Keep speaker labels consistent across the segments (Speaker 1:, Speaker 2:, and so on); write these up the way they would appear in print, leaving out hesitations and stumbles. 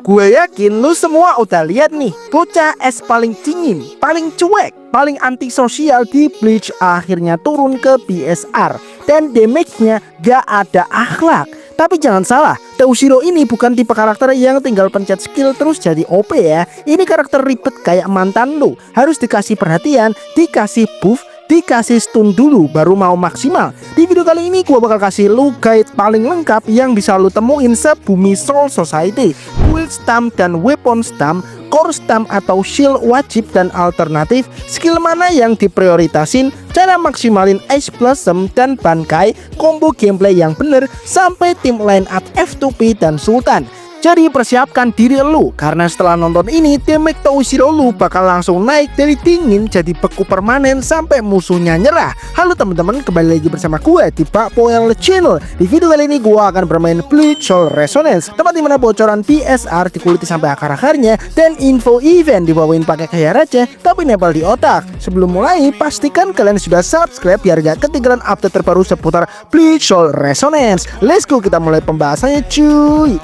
Speaker 1: Gue yakin lu semua udah lihat nih, bocah es paling dingin, paling cuek, paling antisosial di Bleach akhirnya turun ke BSR. Dan damage-nya gak ada akhlak. Tapi jangan salah, Teushiro ini bukan tipe karakter yang tinggal pencet skill terus jadi OP ya. Ini karakter ribet kayak mantan lu. Harus dikasih perhatian, dikasih buff, dikasih stun dulu baru mau maksimal. Di video kali ini gua bakal kasih lu guide paling lengkap yang bisa lu temuin sebumi Soul Society. Build stamp dan weapon stamp, core stamp atau shield wajib dan alternatif, skill mana yang diprioritasin, cara maksimalin Ice Blossom dan Bankai, combo gameplay yang bener, sampai tim line up F2P dan Sultan. Jadi persiapkan diri lu, karena setelah nonton ini damage Teushiro lu bakal langsung naik dari dingin jadi beku permanen sampai musuhnya nyerah. Halo teman-teman, kembali lagi bersama gue di Bakpoel Channel. Di video kali ini gue akan bermain Bleach Soul Resonance, tempat dimana bocoran BSR dikuliti sampai akar-akarnya dan info event dibawain pakai kayak raja tapi nempel di otak. Sebelum mulai, pastikan kalian sudah subscribe biar gak ketinggalan update terbaru seputar Bleach Soul Resonance. Let's go, kita mulai pembahasannya cuy.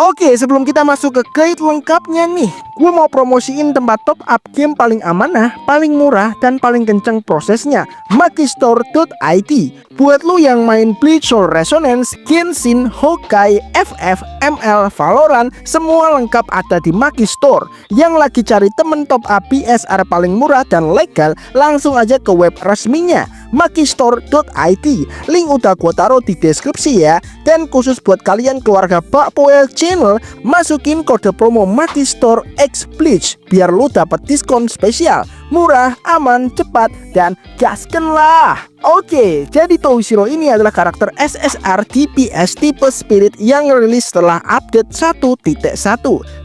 Speaker 1: Oke, sebelum kita masuk ke guide lengkapnya nih, gue mau promosiin tempat top up game paling amanah, paling murah, dan paling kenceng prosesnya, Magistore.id. Buat lu yang main Bleach Soul Resonance, Genshin, Honkai, FF, ML, Valorant, semua lengkap ada di Magistore. Yang lagi cari temen top up BSR paling murah dan legal, langsung aja ke web resminya, Magistore.id. Link udah gue taruh di deskripsi ya. Dan khusus buat kalian keluarga Bakpoel Channel, masukin kode promo Magistore X Bleach biar lu dapat diskon spesial, murah, aman, cepat, dan gasken lah. Oke, jadi Teushiro ini adalah karakter SSR DPS tipe Spirit yang rilis setelah update 1.1.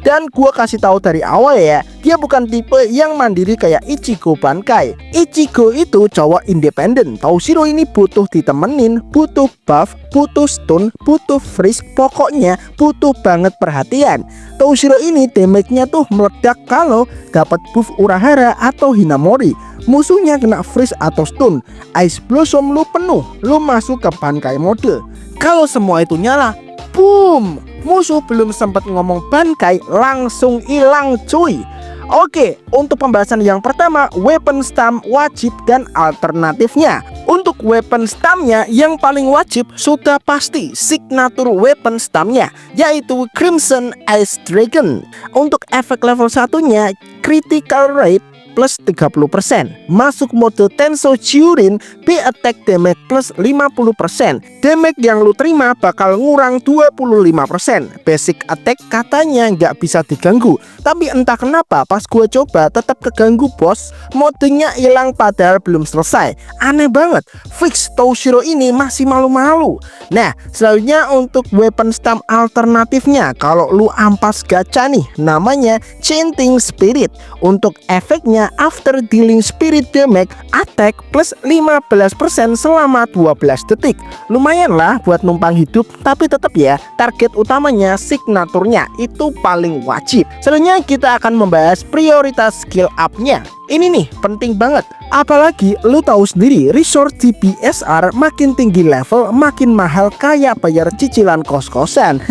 Speaker 1: Dan gua kasih tahu dari awal ya, dia bukan tipe yang mandiri kayak Ichigo Bankai. Ichigo itu cowok independen. Teushiro ini butuh ditemenin, butuh buff, butuh stun, butuh freeze, pokoknya butuh banget perhatian. Teushiro ini damage-nya tuh meledak kalau dapat buff Urahara atau Hinamori. Musuhnya kena freeze atau stun, Ice Blossom lu penuh, lu masuk ke Bankai mode. Kalau semua itu nyala, boom, musuh belum sempat ngomong Bankai langsung hilang cuy. Oke, untuk pembahasan yang pertama, weapon stamp wajib dan alternatifnya. Untuk weapon stampnya yang paling wajib sudah pasti signature weapon stampnya, yaitu Crimson Ice Dragon. Untuk efek level satunya, critical rate plus 30%, masuk mode Tenso Churin, B attack damage plus 50%. Damage yang lu terima bakal ngurang 25%. Basic attack katanya nggak bisa diganggu, tapi entah kenapa pas gue coba tetap keganggu bos. Modenya hilang padahal belum selesai. Aneh banget, fix Teushiro ini masih malu-malu. Nah, selanjutnya untuk weapon stamp alternatifnya, kalau lu ampas gacha nih, namanya Chanting Spirit. Untuk efeknya, after dealing spirit damage, attack plus 15% selama 12 detik. Lumayan lah buat numpang hidup, tapi tetap ya, target utamanya signaturnya itu paling wajib. Selanjutnya kita akan membahas prioritas skill up-nya. Ini nih penting banget, apalagi lu tahu sendiri resource di BSR makin tinggi level makin mahal kayak bayar cicilan kos-kosan.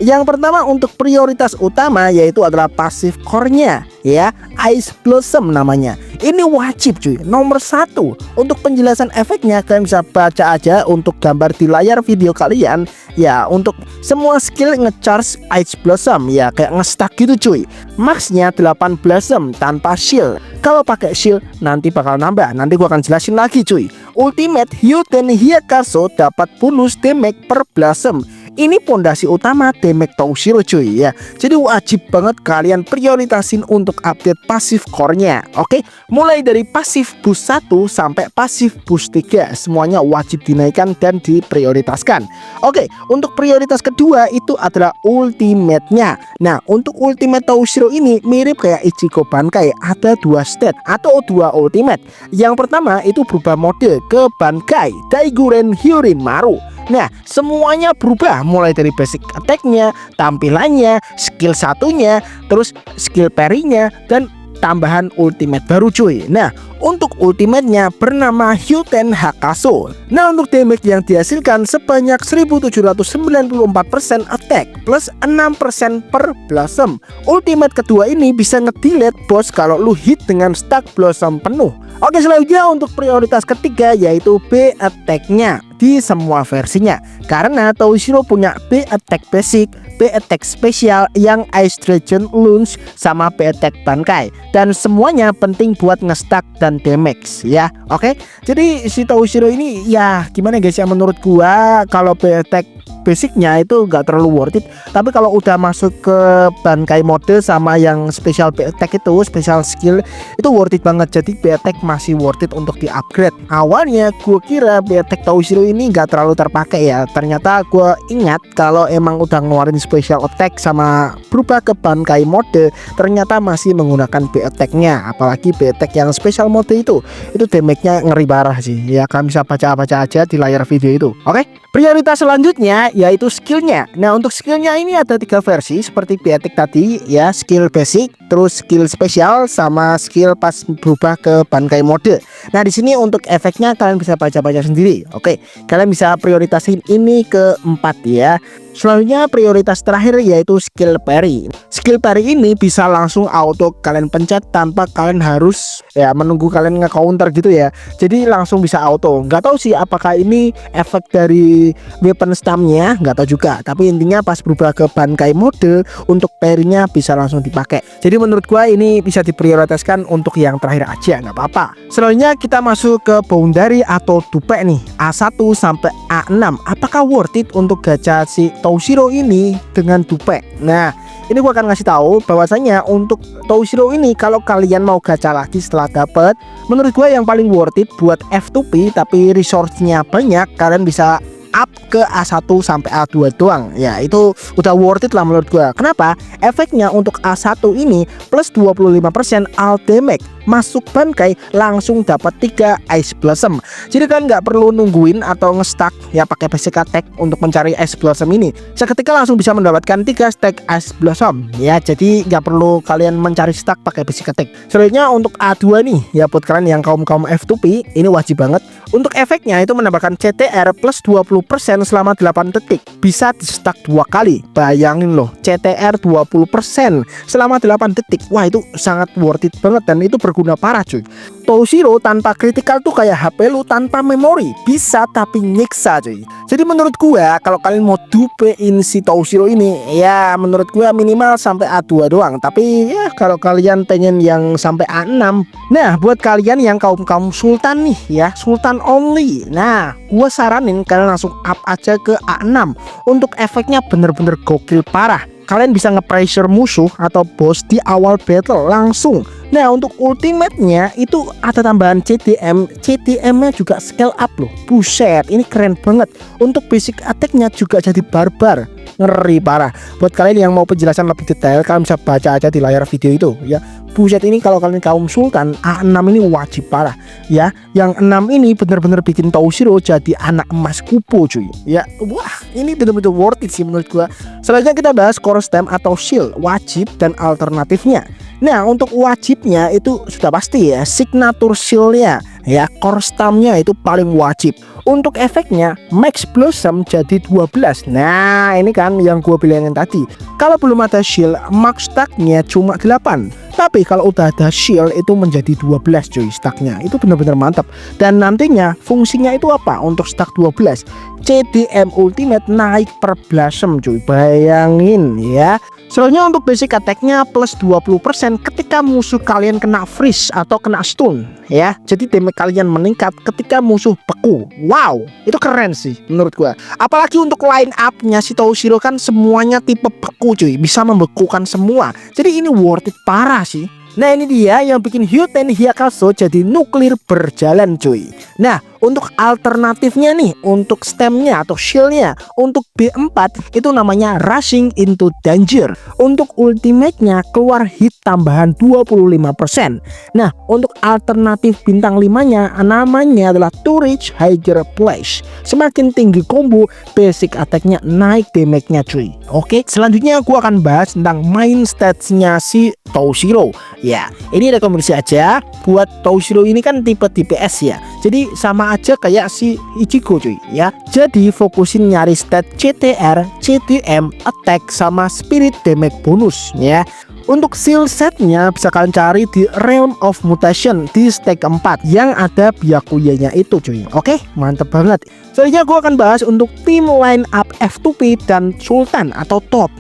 Speaker 1: Yang pertama untuk prioritas utama yaitu adalah passive core-nya ya, Ice Blossom namanya. Ini wajib cuy, nomor 1. Untuk penjelasan efeknya kalian bisa baca aja untuk gambar di layar video kalian. Ya, untuk semua skill ngecharge Ice Blossom ya kayak nge-stack gitu cuy. Maxnya 8 Blossom tanpa shield. Kalau pakai shield nanti bakal nambah, nanti gua akan jelasin lagi cuy. Ultimate Hyuden Hyakaso dapat bonus damage per Blossom. Ini pondasi utama damage Teushiro cuy ya. Jadi wajib banget kalian prioritasin untuk update passive core-nya. Oke, mulai dari passive boost 1 sampai passive boost 3 semuanya wajib dinaikkan dan diprioritaskan. Oke, untuk prioritas kedua itu adalah ultimate-nya. Nah, untuk ultimate Teushiro ini mirip kayak Ichigo Bankai, ada 2 state atau 2 ultimate. Yang pertama itu berubah mode ke Bankai Daiguren Hyurin Maru. Nah, semuanya berubah mulai dari basic attack-nya, tampilannya, skill satunya, terus skill parry-nya, dan tambahan ultimate baru cuy. Nah, untuk ultimate-nya bernama Hyuten Hakaso. Nah, untuk damage yang dihasilkan sebanyak 1794% attack plus 6% per blossom. Ultimate kedua ini bisa nge-delete boss kalau lu hit dengan stack blossom penuh. Oke, selanjutnya untuk prioritas ketiga yaitu B attack-nya di semua versinya. Karena Toshiro punya B attack basic, B attack spesial yang Ice Dragon Launch sama B attack Bankai, dan semuanya penting buat ngestak dan damage ya. Oke. Jadi si Toshiro ini ya gimana guys ya, menurut gua kalau B attack basicnya itu gak terlalu worth it, tapi kalau udah masuk ke Bankai mode sama yang special B attack itu special skill itu worth it banget. Jadi B attack masih worth it untuk di upgrade. Awalnya gue kira B attack Toshiro ini gak terlalu terpakai ya, ternyata gue ingat kalau emang udah ngeluarin special attack sama berubah ke Bankai mode ternyata masih menggunakan B attack-nya. Apalagi B attack yang special mode itu damage-nya ngeri parah sih ya. Kalian bisa baca-baca aja di layar video itu. Oke, prioritas selanjutnya yaitu skillnya. Nah, untuk skillnya ini ada 3 versi seperti B attack tadi ya, skill basic, terus skill spesial sama skill pas berubah ke Bankai mode. Nah, di sini untuk efeknya kalian bisa baca-baca sendiri. Oke, kalian bisa prioritasin ini ke 4 ya. Selanjutnya prioritas terakhir yaitu skill parry. Skill parry ini bisa langsung auto kalian pencet tanpa kalian harus ya menunggu kalian nge-counter gitu ya. Jadi langsung bisa auto. Nggak tahu sih apakah ini efek dari weapon stamnya, nggak tahu juga. Tapi intinya pas berubah ke Bankai mode untuk parry-nya bisa langsung dipakai. Jadi menurut gua ini bisa diprioritaskan untuk yang terakhir aja, nggak apa-apa. Selanjutnya kita masuk ke boundary atau dupe nih, A1 sampai A6. Apakah worth it untuk gacha si Toshiro ini dengan dupe? Nah, ini gua akan ngasih tahu bahwasanya untuk Toshiro ini kalau kalian mau gacha lagi setelah dapet, menurut gua yang paling worth it buat F2P tapi resource-nya banyak, kalian bisa up ke A1 sampai A2 doang. Ya, itu udah worth it lah menurut gua. Kenapa? Efeknya untuk A1 ini plus 25% all damage. Masuk Bankai langsung dapat 3 Ice Blossom. Jadi kan nggak perlu nungguin atau ngestak ya pakai basic attack untuk mencari Ice Blossom ini. Seketika langsung bisa mendapatkan 3 stack Ice Blossom. Ya, jadi nggak perlu kalian mencari stack pakai basic attack. Selanjutnya untuk A2 nih ya, buat kalian yang kaum F2P ini wajib banget. Untuk efeknya itu menambahkan CTR plus 20% selama 8 detik. Bisa di stack 2 kali. Bayangin loh, CTR 20% selama 8 detik. Wah, itu sangat worth it banget dan itu berguna parah cuy. Toshiro tanpa critical tuh kayak HP lu tanpa memori, bisa tapi nyiksa cuy. Jadi menurut gua kalau kalian mau dupein si Toshiro ini ya menurut gua minimal sampai A2 doang. Tapi ya kalau kalian pengen yang sampai A6, nah buat kalian yang kaum sultan nih ya, sultan only, nah gua saranin kalian langsung up aja ke A6. Untuk efeknya bener-bener gokil parah. Kalian bisa nge-pressure musuh atau boss di awal battle langsung. Nah, untuk ultimate-nya itu ada tambahan CDM. CDM-nya juga scale up loh. Buset, ini keren banget. Untuk basic attack-nya juga jadi barbar. Ngeri parah. Buat kalian yang mau penjelasan lebih detail, kalian bisa baca aja di layar video itu ya. Buset, ini kalau kalian kaum sultan, A6 ini wajib parah ya. Yang 6 ini bener-bener bikin Toshiro jadi anak emas kupo cuy. Ya, wah, ini bener-bener worth it sih menurut gua. Selanjutnya kita bahas core stem atau shield, wajib dan alternatifnya. Nah, untuk wajibnya itu sudah pasti ya, signature shield-nya ya, core stamnya itu paling wajib. Untuk efeknya Max Blossom jadi 12. Nah, ini kan yang gue bilangin tadi. Kalau belum ada shield, max stacknya cuma 8. Tapi kalau udah ada shield itu menjadi 12 cuy stacknya. Itu benar-benar mantap. Dan nantinya fungsinya itu apa? Untuk stack 12 CDM Ultimate naik per Blossom cuy. Bayangin ya. Selanjutnya untuk basic attack-nya plus 20% ketika musuh kalian kena freeze atau kena stun ya. Jadi damage kalian meningkat ketika musuh beku. Wow, itu keren sih menurut gua. Apalagi untuk line up-nya si Toshiro kan semuanya tipe beku cuy, bisa membekukan semua. Jadi ini worth it parah sih. Nah, ini dia yang bikin Hyuten Hakaso jadi nuklir berjalan cuy. Nah, Untuk alternatifnya nih, untuk stemnya atau shieldnya, untuk B4 itu namanya Rushing into Danger. Untuk ultimate-nya keluar hit tambahan 25%. Nah, untuk alternatif bintang 5-nya namanya adalah Turret Higher Flash. Semakin tinggi combo, basic attack-nya naik damage-nya cuy. Oke, selanjutnya gua akan bahas tentang main stats-nya si Toshiro. Ya, ini rekomendasi aja buat Toshiro ini kan tipe DPS ya. Jadi sama aja kayak si Ichigo cuy ya. Jadi fokusin nyari stat CTR, CTM, attack sama spirit damage bonus ya. Untuk skill setnya bisa kalian cari di Realm of Mutation di stack 4 yang ada Byakuyanya itu cuy. Oke, mantep banget. Selanjutnya gue akan bahas untuk tim line up F2P dan Sultan atau top.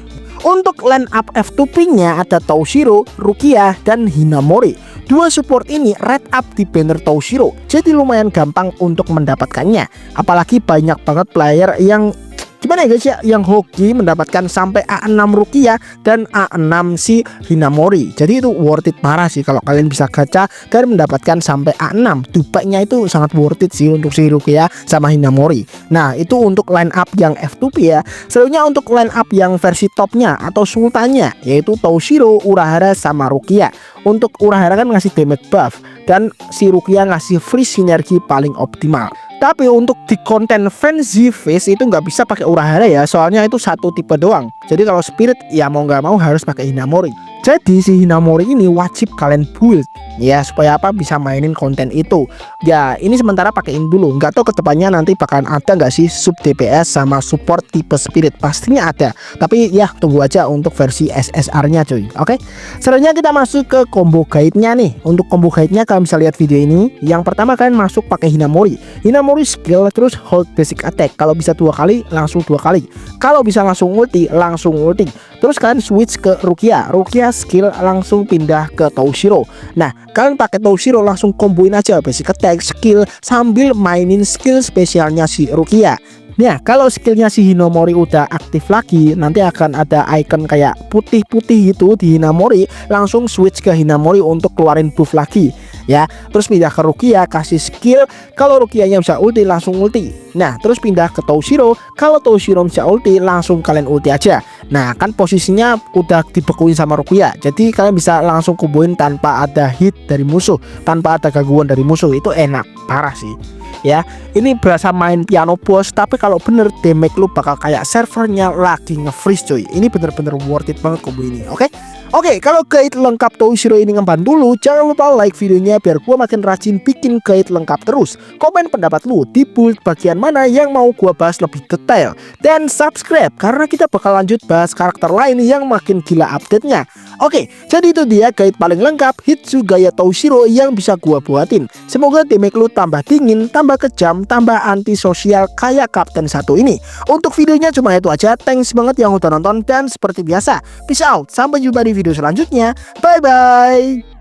Speaker 1: Untuk line up F2P-nya ada Toshiro, Rukia, dan Hinamori. Dua support ini red up di banner Toshiro, jadi lumayan gampang untuk mendapatkannya. Apalagi banyak banget player yang gimana ya guys ya, yang hoki mendapatkan sampai A6 Rukia dan A6 si Hinamori. Jadi itu worth it parah sih kalau kalian bisa gacha dan mendapatkan sampai A6. Dupanya itu sangat worth it sih untuk si Rukia sama Hinamori. Nah, itu untuk line up yang F2P ya. Selanjutnya untuk line up yang versi topnya atau sultannya, yaitu Toshiro, Urahara sama Rukia. Untuk Urahara kan ngasih damage buff dan si Rukia ngasih free sinergi paling optimal. Tapi untuk di konten Frenzy Face itu nggak bisa pakai Urahara ya, soalnya itu satu tipe doang. Jadi kalau spirit ya mau nggak mau harus pakai Hinamori. Jadi si Hinamori ini wajib kalian build ya, supaya apa, bisa mainin konten itu. Ya ini sementara pakein dulu, nggak tahu kedepannya nanti bakalan ada nggak sih sub DPS sama support tipe spirit. Pastinya ada, tapi ya tunggu aja untuk versi SSR-nya cuy. Oke, selanjutnya kita masuk ke combo guide-nya nih. Untuk combo guide-nya kalian bisa lihat video ini. Yang pertama kalian masuk pakai Hinamori. Hinamori skill terus hold basic attack. Kalau bisa 2 kali langsung 2 kali. Kalau bisa langsung ulti langsung ulti. Terus kalian switch ke Rukia. Rukia skill langsung pindah ke Toshiro. Nah, kalian pakai Toshiro langsung komboin aja basic attack, skill sambil mainin skill spesialnya si Rukia. Nah, kalau skillnya si Hinamori udah aktif lagi, nanti akan ada icon kayak putih-putih gitu di Hinamori. Langsung switch ke Hinamori untuk keluarin buff lagi ya. Terus pindah ke Rukia, kasih skill. Kalau Rukianya bisa ulti langsung ulti. Nah, terus pindah ke Toshiro. Kalau Toshiro bisa ulti langsung kalian ulti aja. Nah, kan posisinya udah dibekuin sama Rukia, jadi kalian bisa langsung kubuin tanpa ada hit dari musuh, tanpa ada gangguan dari musuh. Itu enak parah sih ya. Ini berasa main piano boss, tapi kalau bener damage lu bakal kayak servernya lagi nge-freeze cuy. Ini bener-bener worth it banget combo ini. Oke, kalau guide lengkap Toshiro ini ngebantu lu, jangan lupa like videonya biar gua makin rajin bikin guide lengkap terus. Komen pendapat lu di build bagian mana yang mau gua bahas lebih detail, dan subscribe karena kita bakal lanjut bahas karakter lain yang makin gila update-nya. Oke, jadi itu dia guide paling lengkap Hitsugaya Toshiro yang bisa gua buatin. Semoga damage lu tambah dingin, tambah kejam, tambah antisosial kayak Kapten 1 ini. Untuk videonya cuma itu aja. Thanks banget yang udah nonton, dan seperti biasa, peace out. Sampai jumpa di video selanjutnya. Bye bye.